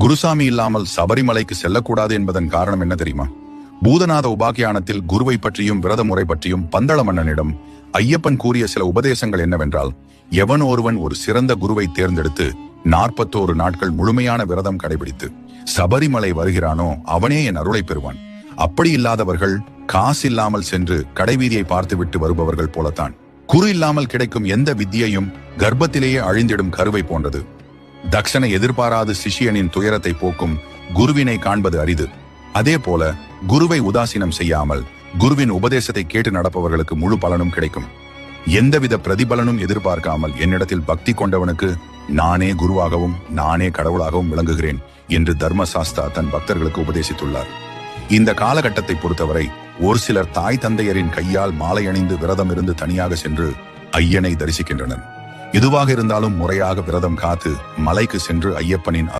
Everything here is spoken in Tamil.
குருசாமி இல்லாமல் சபரிமலைக்கு செல்லக்கூடாது என்பதன் காரணம் என்ன தெரியுமா? பூதநாத உபாக்கியானத்தில் குருவை பற்றியும் விரத முறை பற்றியும் பந்தள மன்னனிடம் ஐயப்பன் கூறிய சில உபதேசங்கள் என்னவென்றால், எவன் ஒருவன் ஒரு சிறந்த குருவை தேர்ந்தெடுத்து 41 நாட்கள் முழுமையான விரதம் கடைபிடித்து சபரிமலை வருகிறானோ அவனே என் அருளை பெறுவான். அப்படி இல்லாதவர்கள் காசில்லாமல் சென்று கடைவீதியை பார்த்துவிட்டு வருபவர்கள் போலத்தான். குரு இல்லாமல் கிடைக்கும் எந்த வித்தியையும் கர்ப்பத்திலேயே அழிந்திடும் கருவை போன்றது. தக்ஷனை எதிர்பாராத சிஷியனின் துயரத்தை போக்கும் குருவினை காண்பது அரிது. அதே போல குருவை உதாசீனம் செய்யாமல் குருவின் உபதேசத்தை கேட்டு நடப்பவர்களுக்கு முழு பலனும் கிடைக்கும். எந்தவித பிரதிபலனும் எதிர்பார்க்காமல் என்னிடத்தில் பக்தி கொண்டவனுக்கு நானே குருவாகவும் நானே கடவுளாகவும் விளங்குகிறேன் என்று தர்மசாஸ்தா தன் பக்தர்களுக்கு உபதேசித்துள்ளார். இந்த காலகட்டத்தை பொறுத்தவரை ஒரு சிலர் தாய் தந்தையரின் கையால் மாலை அணிந்து விரதம் இருந்து தனியாக சென்று ஐயனை தரிசிக்கின்றனர். எதுவாக இருந்தாலும் முறையாக விரதம் காத்து மலைக்கு சென்று ஐயப்பனின்